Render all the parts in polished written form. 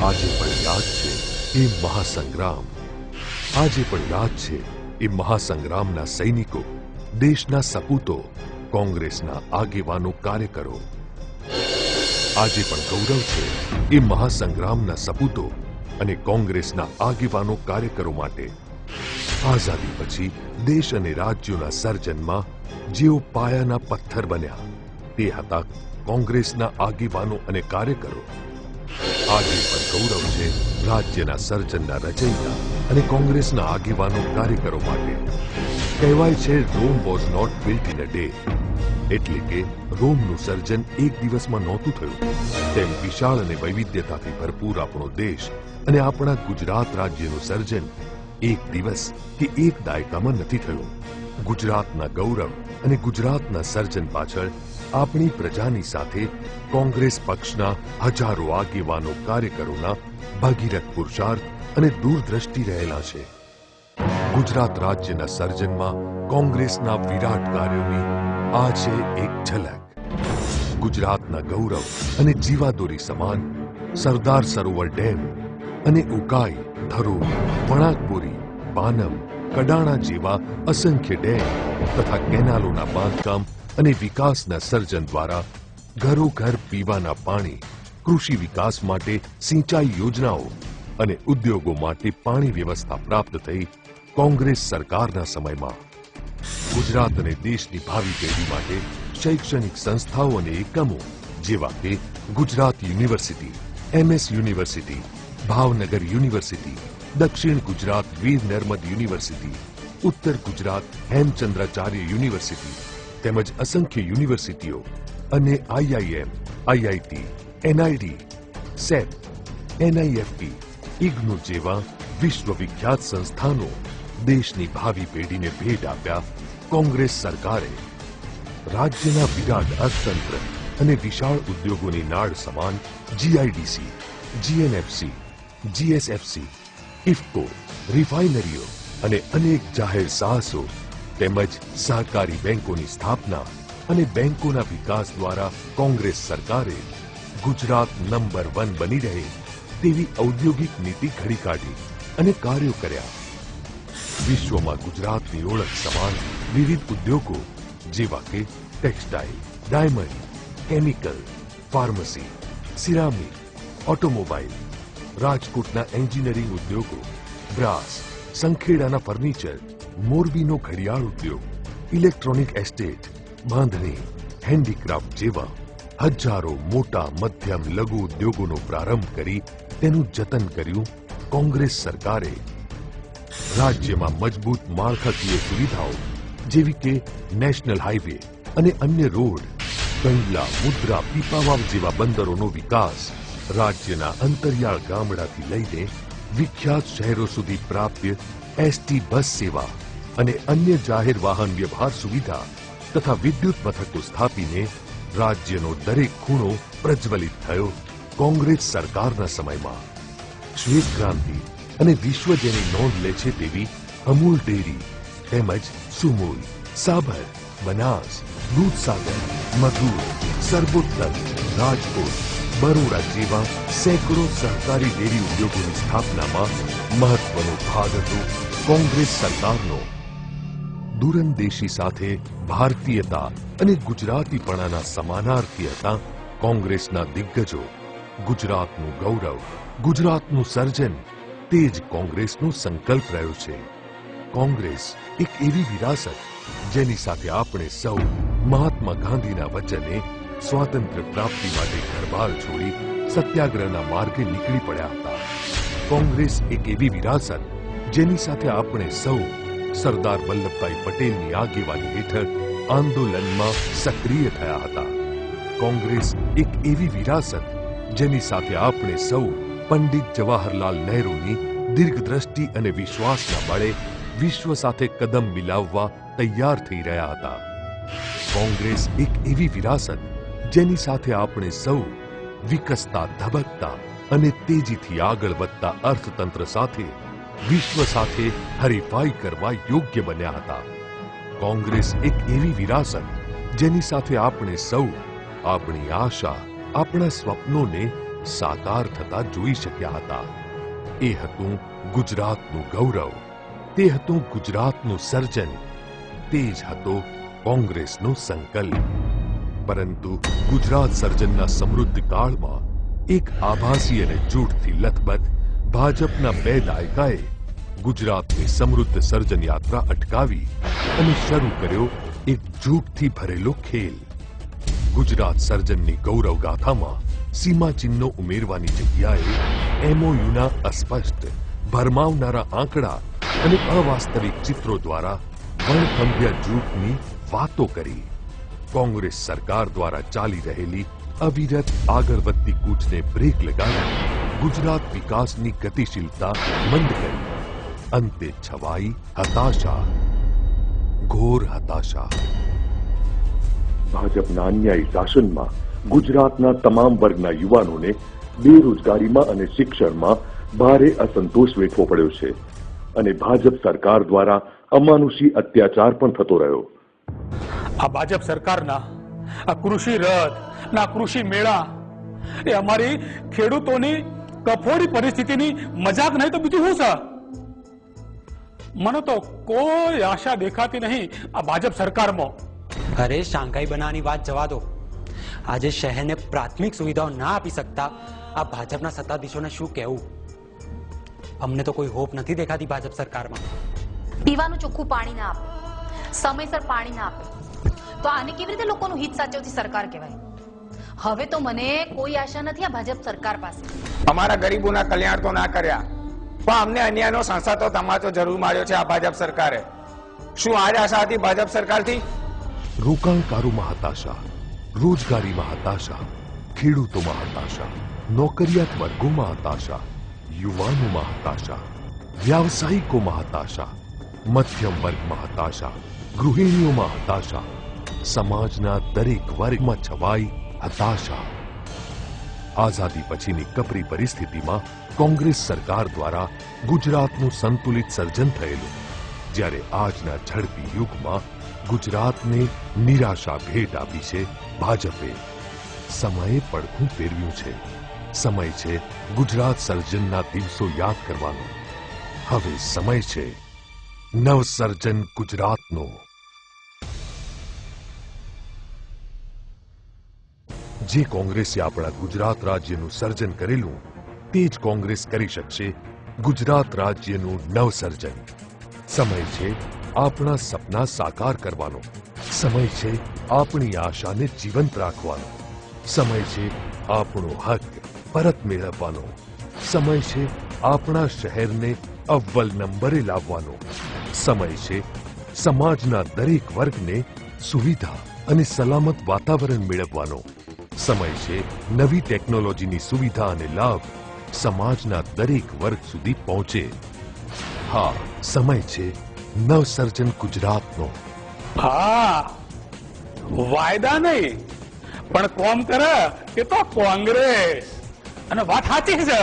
આજે પણ યાદ છે એ મહાસંગ્રામ, આજે પણ યાદ છે એ મહાસંગ્રામના સૈનિકો, દેશના સપૂતો, કોંગ્રેસના આગેવાનો, કાર્યકરો. આજે પણ ગૌરવ છે એ મહાસંગ્રામના સપૂતો અને કોંગ્રેસના આગેવાનો, કાર્યકરો માટે. આઝાદી પછી દેશ અને રાજ્યોના સર્જનમાં જેઓ પાયાના પથ્થર બન્યા તે હતા કોંગ્રેસના આગેવાનો અને કાર્યકરો. આજે પણ ગૌરવ છે રાજ્યના સર્જનના રચયિતા અને કોંગ્રેસના આગેવાનો, કાર્યકરો માટે. કહેવાય છે Rome was not built in a day, એટલે કે રોમનું સર્જન એક દિવસમાં નહોતું થયું. તેમ વિશાળ અને વૈવિધ્યતાથી ભરપૂર આપણો દેશ અને આપણા ગુજરાત રાજ્યનું સર્જન એક દિવસ કે એક દાયકામાં નથી થયું. ગુજરાતના ગૌરવ અને ગુજરાતના સર્જન પાછળ આપણી પ્રજાની સાથે કોંગ્રેસ પક્ષના હજારો આગેવાનો, કાર્યકરોના ભગીરથ પુરુષાર્થ અને દૂરદ્રષ્ટિ રહેલા છે. ગુજરાત રાજ્યના સર્જનમાં કોંગ્રેસના વિરાટ કાર્યોની આ છે એક ઝલક. ગુજરાતના ગૌરવ અને જીવાદોરી સમાન સરદાર સરોવર ડેમ અને ઉકાઈ, ધરોઈ, વણાકબોરી, પાનમ, કડાણા જેવા અસંખ્ય ડેમ તથા કેનાલોના બાંધકામ અને વિકાસના સર્જન દ્વારા ઘરો-ઘર પીવાના પાણી, કૃષિ વિકાસ માટે સિંચાઈ યોજનાઓ અને ઉદ્યોગો માટે પાણી વ્યવસ્થા પ્રાપ્ત થઈ કોંગ્રેસ સરકારના સમયમાં. ગુજરાત અને દેશની ભાવિ પેઢી માટે શૈક્ષણિક સંસ્થાઓ અને એકમો જેવા કે Gujarat university, MS university, Bhavnagar university, દક્ષિણ ગુજરાત વીર નર્મદ યુનિવર્સિટી, ઉત્તર ગુજરાત હેમચંદ્રાચાર્ય યુનિવર્સિટી તેમજ અસંખ્ય યુનિવર્સિટીઓ અને IIM, IIT, NID, SET, NIFT, IGNOU જેવા વિશ્વવિખ્યાત સંસ્થાનો દેશની ભાવિ પેઢીને ભેટ આપ્યા કોંગ્રેસ સરકારે. રાજ્યના વિરાટ અર્થતંત્ર અને વિશાળ ઉદ્યોગોની નાળ સમાન GIDC, GNFC, GSFC, ઇફકો, રિફાઇનરીઓ અને અનેક જાહેર સાહસો તેમજ સહકારી બેંકોની સ્થાપના અને બેંકોના વિકાસ દ્વારા કોંગ્રેસ સરકારે ગુજરાત નંબર 1 બની રહે તેવી ઔદ્યોગિક નીતિ ઘડી કાઢી અને કાર્યો કર્યા. વિશ્વમાં ગુજરાતની ઓળખ સમાન વિવિધ ઉદ્યોગો જેવા કે textile, diamond, chemical, pharmacy, ceramic, automobile, રાજકોટના એન્જિનિયરિંગ ઉદ્યોગો, બ્રાસ, સંખેડાના ફર્નિચર, મોરબીનો ઘડિયાળ ઉદ્યોગ, ઇલેક્ટ્રોનિક એસ્ટેટ, બાંધણી, હેન્ડીક્રાફ્ટ જેવા હજારો મોટા, મધ્યમ, લઘુ ઉદ્યોગોનો પ્રારંભ કરી તેનું જતન કર્યું કોંગ્રેસ સરકારે. રાજ્યમાં મજબૂત માળખાકીય સુવિધાઓ જેવી કે નેશનલ હાઈવે અને અન્ય રોડ, કંડલા, મુદ્રા, પીપાવાવ જેવા બંદરોનો વિકાસ, રાજ્યના અંતરિયાળ ગામડાથી લઈને વિખ્યાત શહેરો સુધી પ્રાપ્ય ST બસ સેવા અને અન્ય જાહેર વાહન વ્યવહાર સુવિધા તથા વિદ્યુત મથકો સ્થાપીને રાજ્યનો દરેક ખૂણો પ્રજ્વલિત થયો કોંગ્રેસ સરકારના સમયમાં. શ્વેત ક્રાંતિ અને વિશ્વ જેની નોંધ લે છે તેવી અમૂલ ડેરી તેમજ સુમૂલ, સાબર, બનાસ, દૂધસાગર, મધુર, સરબોત્તર, રાજકોટ, બરોડા જેવા સેંકડો સહકારી ડેરી ઉદ્યોગોની સ્થાપનામાં મહત્વનો ભાગ હતો કોંગ્રેસ સરકારનો. દૂરંદેશી સાથે ભારતીયતા અને ગુજરાતીપણાના સમાનાર્થી હતા કોંગ્રેસના દિગ્ગજો. ગુજરાતનું ગૌરવ, ગુજરાતનું સર્જન તે જ કોંગ્રેસનો સંકલ્પ રહ્યો છે. કોંગ્રેસ એક એવી વિરાસત જેની સાથે આપણે સૌ મહાત્મા ગાંધીના વચને સ્વાતંત્ર્ય પ્રાપ્તિ માટે ઘરબાર છોડી સત્યાગ્રહના માર્ગે નીકળી પડ્યા હતા. કોંગ્રેસ એક એવી વિરાસત જેની સાથે આપણે સૌ સરદાર વલ્લભભાઈ પટેલની આગેવાની હેઠળ આંદોલનમાં સક્રિય થયા હતા. કોંગ્રેસ એક એવી વિરાસત જેની સાથે આપણે સૌ પંડિત જવાહરલાલ નહેરુની દીર્ઘદ્રષ્ટિ અને વિશ્વાસના બળે વિશ્વ સાથે કદમ મિલાવવા તૈયાર થઈ રહ્યા હતા. કોંગ્રેસ એક એવી વિરાસત જેની સાથે આપણે સૌ વિકસતા, ધબકતા અને તેજીથી આગળ વધતા અર્થતંત્ર સાથે વિશ્વ સાથે હરીફાઈ કરવા યોગ્ય બન્યા હતા. કોંગ્રેસ એક એવી વિરાસત જેની સાથે આપણે સૌ આપણી આશા, આપણા સ્વપ્નોને સાકાર થતા જોઈ શક્યા હતા। એ હતું ગુજરાતનું ગૌરવ, તે હતું ગુજરાતનું સર્જન, તે જ હતો કોંગ્રેસનો સંકલ્પ। પરંતુ ગુજરાત સર્જનના સમૃદ્ધ કાળમાં એક આભાસી અને જૂઠથી લથબથ ભાજપના 2 દાયકાએ ગુજરાતની સમૃદ્ધ સર્જન યાત્રા અટકાવી અને શરૂ કર્યો એક જૂઠથી ભરેલો ખેલ। ગુજરાત સર્જનની ગૌરવ ગાથામાં સીમાચિહ્નો ઉમેરવાની જગ્યાએ MOUના અસ્પષ્ટ, ભરમાવનારા આંકડા અને અવાસ્તવિક ચિત્રો દ્વારા વણથંભ્ય જૂઠની વાતો કરી। કોંગ્રેસ સરકાર દ્વારા ચાલી રહેલી અવિરત આગળ વધતી કૂચને બ્રેક લગાવી ગુજરાત વિકાસની ગતિશીલતા મંદ કરી। અંતે છવાઈ હતાશા, ઘોર હતાશા। ભાજપના અન્યાયી શાસનમાં ગુજરાતના તમામ વર્ગના યુવાનોને બેરોજગારીમાં અને શિક્ષણમાં ભારે અસંતોષ વેઠવો પડ્યો છે અને ભાજપ સરકાર દ્વારા અમાનુષી અત્યાચાર પણ થતો રહ્યો। આ ભાજપ સરકારના આ કૃષિ રથ ના કૃષિ મેળા એ અમારી ખેડૂતોની કફોડી પરિસ્થિતિની મજાક નહીં તો બીજું શું છે? મને તો કોઈ આશા દેખાતી નહીં આ ભાજપ સરકારમાં। અરે શાંઘાઈ બનાવવાની વાત જવા દો, આજે શહેરને પ્રાથમિક સુવિધાઓ ના આપી શકતા આ ભાજપના સત્તાધીશોને શું કહેવું? અમને તો કોઈ હોપ નથી દેખાતી ભાજપ સરકારમાં। પીવાનું ચોખ્ખું પાણી ના આપે, સમયસર પાણી ના આપે તો આને કેવી રીતે લોકોનું હિત સાચવતી સરકાર કહેવાય? હવે તો મને કોઈ આશા નથી આ ભાજપ સરકાર પાસે। અમારા ગરીબોના કલ્યાણ તો ના કર્યા, પણ અમને અન્યાયનો સંસાતો તમાચો જરૂર માર્યો છે આ ભાજપ સરકારે। શું આજ આશા હતી ભાજપ સરકારથી? રોકાણકારોમાં હતાશા, રોજગારીમાં હતાશા, ખેડૂતોમાં હતાશા, નોકરિયાત વર્ગોમાં હતાશા, યુવાનોમાં હતાશા, વ્યાવસાયિકોમાં હતાશા, મધ્યમ વર્ગમાં હતાશા, ગૃહિણીઓમાં હતાશા, સમાજના દરેક વર્ગમાં છવાઈ હતાશા। આઝાદી પછીની કપરી પરિસ્થિતિમાં કોંગ્રેસ સરકાર દ્વારા ગુજરાતનું સંતુલિત સર્જન થયેલું, જ્યારે આજના ઝડપી યુગમાં ગુજરાતને નિરાશા ભેટ આપી છે ભાજપે। સમયે પડખું ફેરવ્યું છે। સમય છે ગુજરાત સર્જનના દિવસો યાદ કરવાનો। હવે સમય છે નવસર્જન ગુજરાતનો। જે કોંગ્રેસે આપણા ગુજરાત રાજ્યનું સર્જન કરેલું, તે જ કોંગ્રેસ કરી શકશે ગુજરાત રાજ્યનું નવસર્જન। સમય છે આપણા સપના સાકાર કરવાનો। સમય છે આપણી આશાને જીવંત રાખવાનો। સમય છે આપણો હક પરત મેળવવાનો। સમય છે આપણા શહેરને અવ્વલ નંબરે લાવવાનો। સમય છે સમાજના દરેક વર્ગને સુવિધા અને સલામત વાતાવરણ મેળવવાનો। સમય છે નવી ટેકનોલોજીની સુવિધા અને લાભ સમાજના દરેક વર્ગ સુધી પહોંચે। હા, સમય છે નવસર્જન ગુજરાતનો। હા, વાયદા નહીં પણ કોમ કરે કે તો કોંગ્રેસ। અને વાત સાચી છે,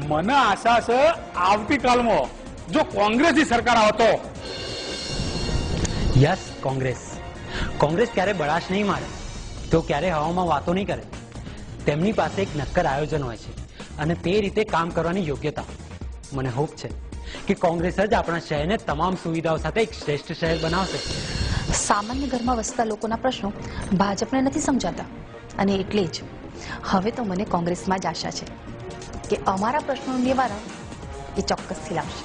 મને આશા છે આવતીકાલમાં જો કોંગ્રેસની સરકાર આવતો। યસ, કોંગ્રેસ ક્યારે બળાશ નહીં મારે, તો ક્યારે હવામાં વાતો નહીં કરે। તેમની પાસે એક નક્કર આયોજન હોય છે અને તે રીતે કામ કરવાની યોગ્યતા। મને હોપ છે કે કોંગ્રેસ જ આપણા શહેરને તમામ સુવિધાઓ સાથે એક શ્રેષ્ઠ શહેર બનાવશે। સામાન્ય ઘરમાં વસતા લોકોના પ્રશ્નો ભાજપને નથી સમજાતા અને એટલે જ હવે તો મને કોંગ્રેસમાં જ આશા છે કે અમારા પ્રશ્નોનું નિવારણ એ ચોક્કસથી લાવશે।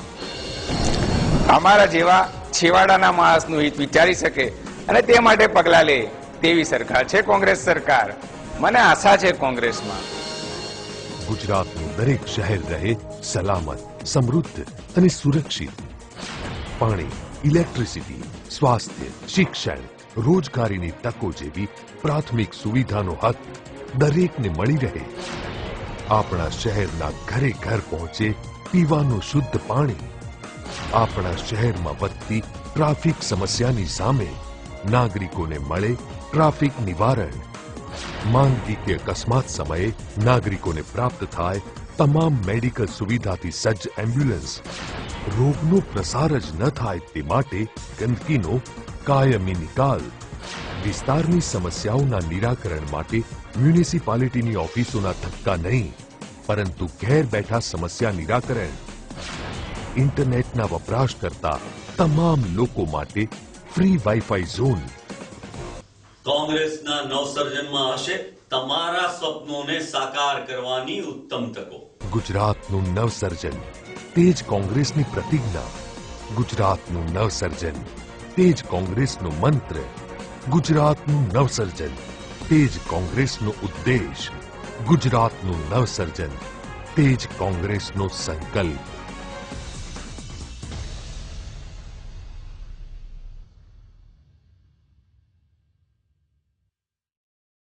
અમારા જેવા છેવાડાના માણસનું હિત વિચારી શકે અને તે માટે પગલાં લે તેવી સરકાર છે કોંગ્રેસ સરકાર। મને આશા છે કોંગ્રેસમાં। ગુજરાતનું દરેક શહેર રહે સલામત, સમૃદ્ધ અને સુરક્ષિત। પાણી, ઇલેક્ટ્રિસિટી, સ્વાસ્થ્ય, શિક્ષણ, રોજગારીની તકો જેવી પ્રાથમિક સુવિધાનો હક દરેકને મળી રહે। આપણા શહેરના ઘરે ઘર પહોંચે પીવાનું શુદ્ધ પાણી। આપણા શહેરમાં વધતી ટ્રાફિક સમસ્યાની સામે નાગરિકોને મળે ટ્રાફિક નિવારણ। માંદગી કે અકસ્માત સમયે નાગરિકોને પ્રાપ્ત થાય તમામ મેડિકલ સુવિધાથી સજ્જ એમ્બ્યુલન્સ। રોગનો પ્રસાર જ ન થાય તે માટે ગંદકીનો કાયમી નિકાલ। વિસ્તારની સમસ્યાઓના નિરાકરણ માટે મ્યુનિસિપાલિટીની ઓફિસોના ધક્કા નહીં, પરંતુ ઘેર બેઠા સમસ્યા નિરાકરણ ઇન્ટરનેટના વપરાશ કરતા તમામ લોકો માટે ફ્રી વાઈફાઈ ઝોન. કોંગ્રેસના નવસર્જનમાં હશે તમારા સ્વપ્નોને સાકાર કરવાની ઉત્તમ તકો. ગુજરાતનું નવસર્જન તે જ કોંગ્રેસની પ્રતિજ્ઞા. ગુજરાતનું નવસર્જન તે જ કોંગ્રેસનો મંત્ર. ગુજરાતનું નવસર્જન તે જ કોંગ્રેસનો ઉદ્દેશ. ગુજરાતનું નવસર્જન તે જ કોંગ્રેસનો સંકલ્પ.